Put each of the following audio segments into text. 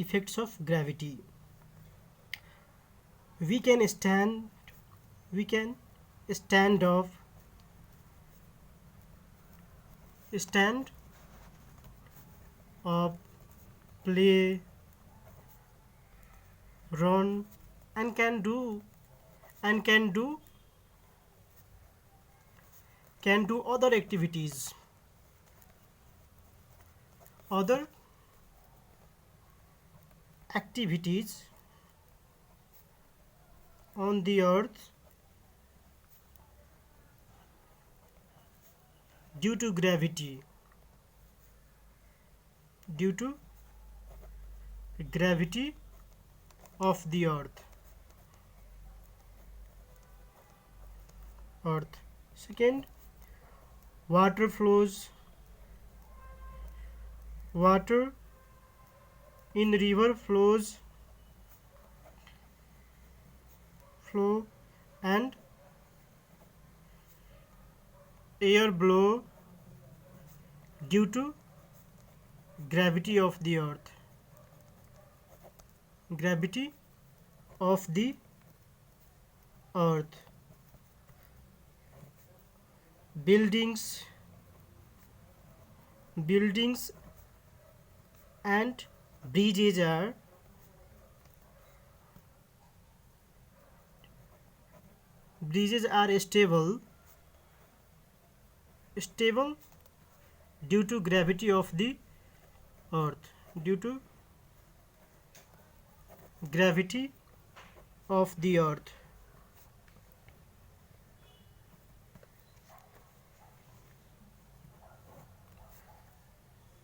effects of gravity. We can stand up, stand up, play, run, and can do other activities. Other activities on the earth due to gravity of the earth. Second, water in river flow and air blow due to gravity of the earth. Buildings and bridges are stable due to gravity of the earth.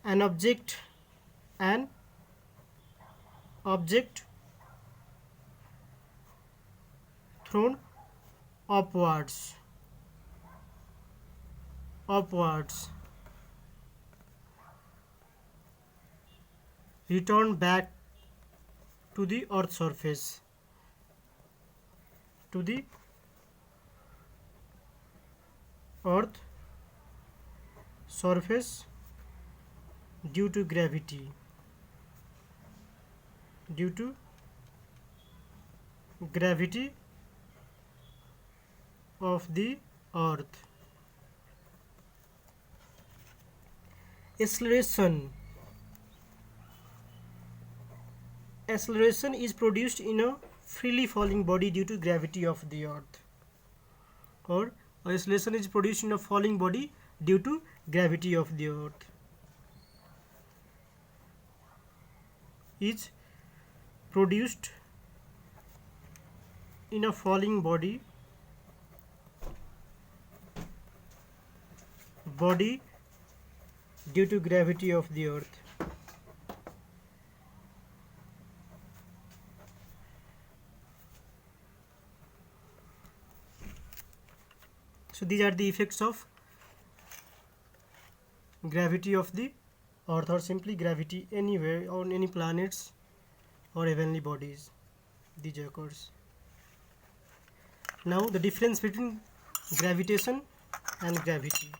An object thrown upwards return back to the earth surface due to gravity of the earth. Acceleration is produced in a freely falling body due to gravity of the earth, or acceleration is produced in a falling body due to gravity of the earth. Is produced in a falling body due to gravity of the earth. So these are the effects of gravity of the earth, or simply gravity anywhere on any planets or heavenly bodies. These occurs. Now the difference between gravitation and gravity.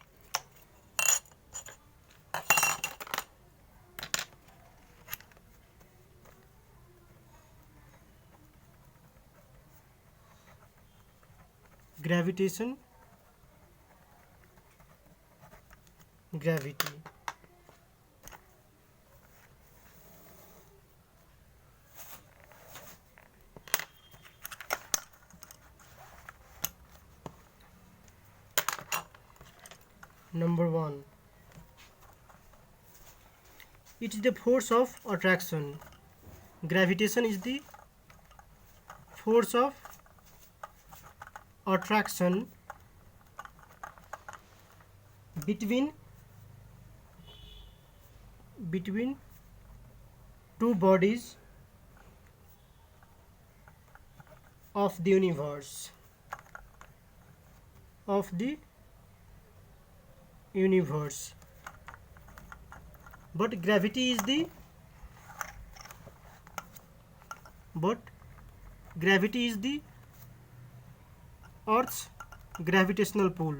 Gravitation, gravity. Number 1. It is the force of attraction. Gravitation is the force of attraction between two bodies of the universe. But gravity is the Earth's gravitational pull.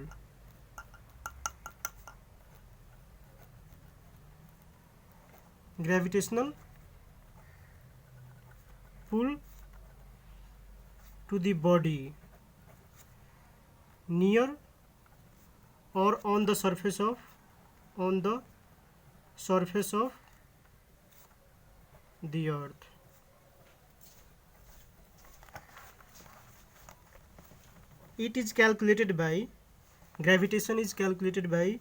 pull to the body near or on the surface of the earth. It is calculated by gravitation is calculated by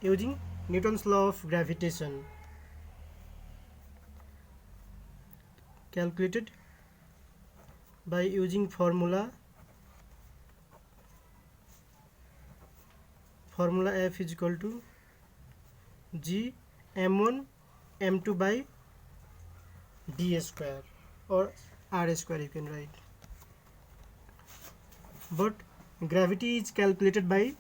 using Newton's law of gravitation, calculated by using formula F is equal to G m1 m2 by d square or r square you can write. But gravity is calculated by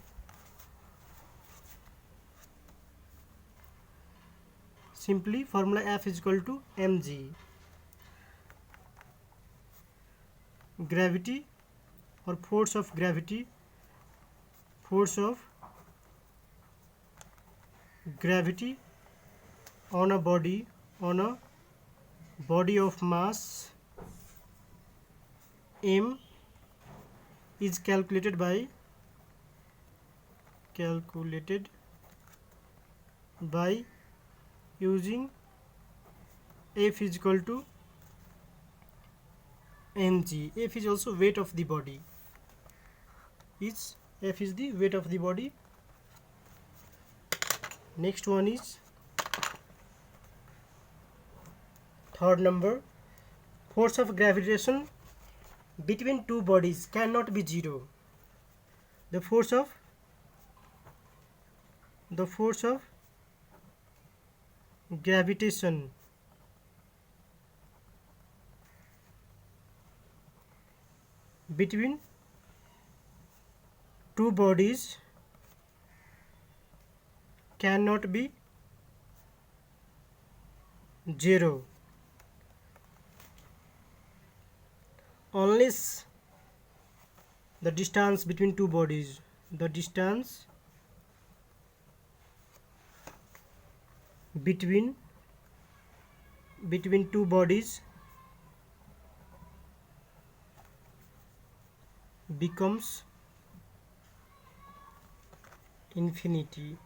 simply formula F is equal to mg. Gravity or force of gravity on a body of mass m is calculated by using F is equal to mg. F is also weight of the body. F is the weight of the body. Next one is third number. Force of gravitation between two bodies cannot be zero. The force of gravitation between two bodies cannot be zero unless the distance between two bodies between two bodies becomes infinity.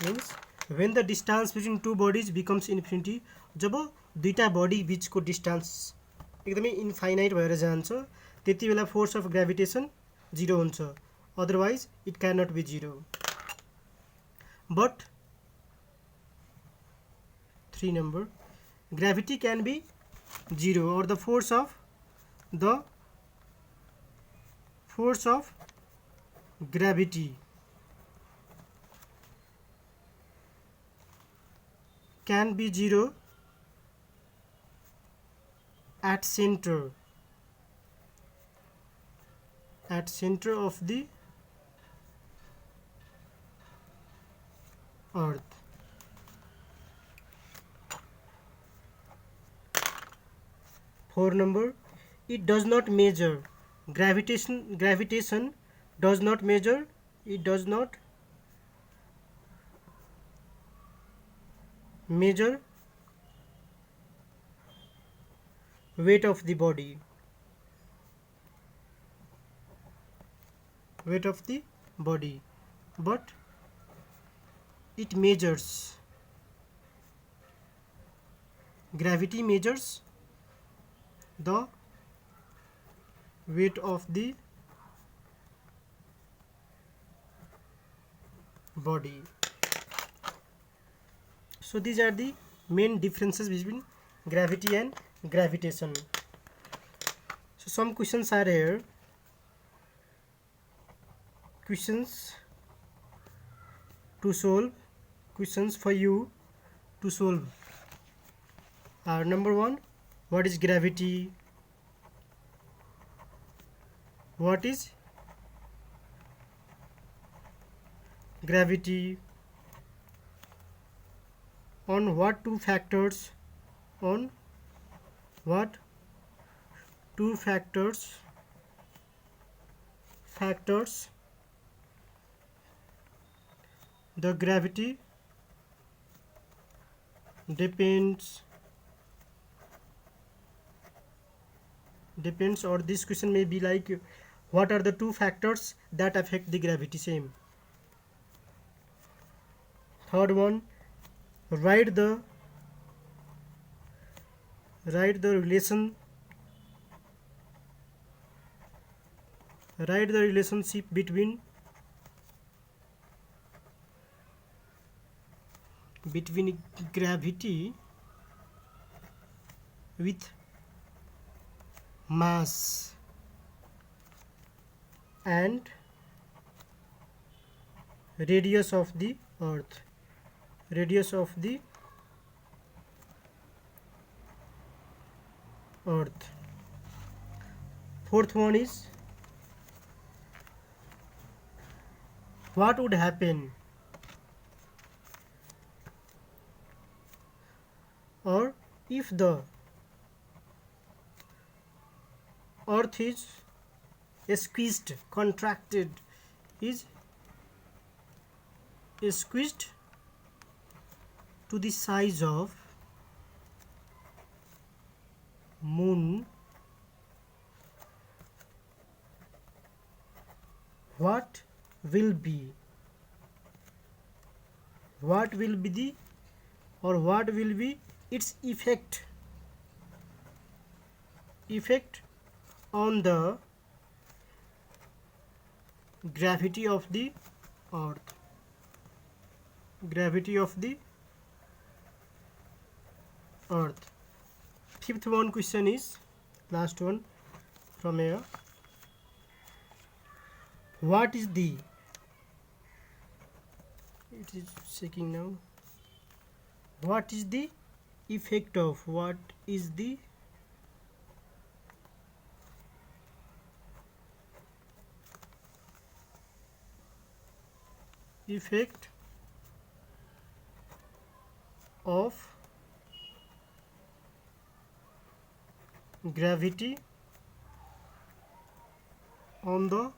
Means when the distance between two bodies becomes infinity, जब दुईटा बडी बीचको distance एकदमै infinite भएर जान्छ त्यति बेला force of ग्रेभिटेशन zero हुन्छ, otherwise it can not be zero. But 3 number, gravity can be zero or the force of gravity can be zero at center of the earth. Four number, it does not measure gravitation does not measure weight of the body, but it measures, gravity measures the weight of the body. So these are the main differences between gravity and gravitation. So some questions are here. Questions for you to solve are: number 1, what is gravity? What is gravity? On what two factors The gravity depends, or this question may be like, what are the two factors that affect the gravity? Same. Third one, write the relationship between gravity with mass and radius of the earth. Fourth one is, what would happen or if the earth is squeezed, contracted, is squeezed to the size of moon, what will be its effect on the gravity of the earth. Fifth one question is, last one from here, what is the, it is checking now, what is the effect of gravity on the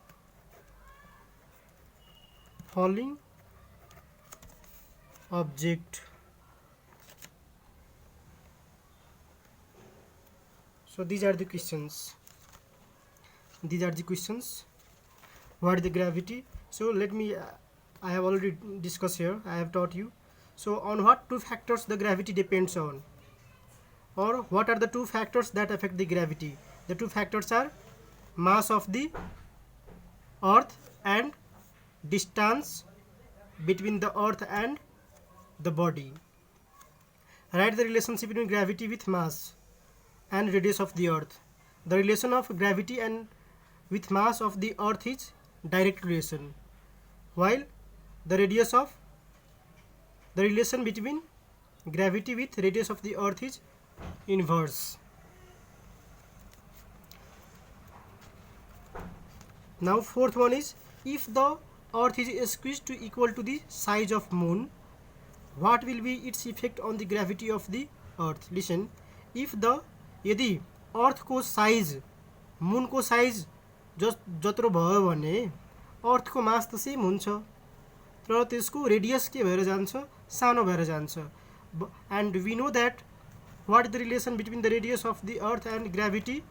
falling object? So these are the questions. What is the gravity? So let me, I have already discussed here, I have taught you. So on what two factors the gravity depends on, or what are the two factors that affect the gravity? The two factors are mass of the earth and distance between the earth and the body. Write the relationship between gravity with mass and radius of the earth. The relation of gravity and with mass of the earth is direct relation, while the relation between gravity with radius of the earth is inverse. Now fourth one is, if the earth is squeezed to equal to the size of moon, what will be its effect on the gravity of the earth? Listen, यदि earth को size moon को size जत्रो भयो भने अर्थ को मास त same हुन्छ, तर त्यसको रेडियस के भएर जान्छ, सानो भएर जान्छ. And we know that what is the relation between the radius of the earth and gravity?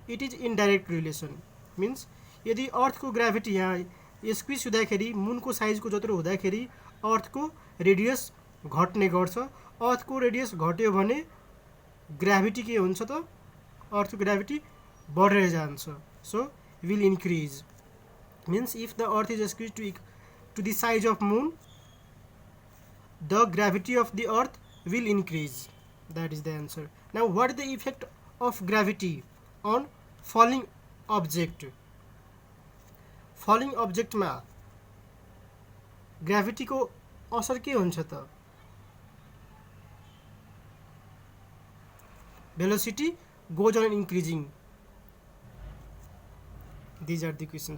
It is indirect relation. Means यदि अर्थ को ग्राभिटी यहाँ स्क्विज हुँदाखेरि मूनको साइजको जत्रो हुँदाखेरि अर्थको रेडियस घट्ने गर्छ. अर्थको रेडियस घट्यो भने ग्राभिटी के हुन्छ त, अर्थको ग्राभिटी बढेर जान्छ. So will increase. Means if the earth is squeeze to the size of moon, the gravity of the earth will increase. That is the answer. Now what is the effect of gravity on falling object? Falling object मा gravity को असर के हुन्छ त? Velocity goes on increasing. These are the questions.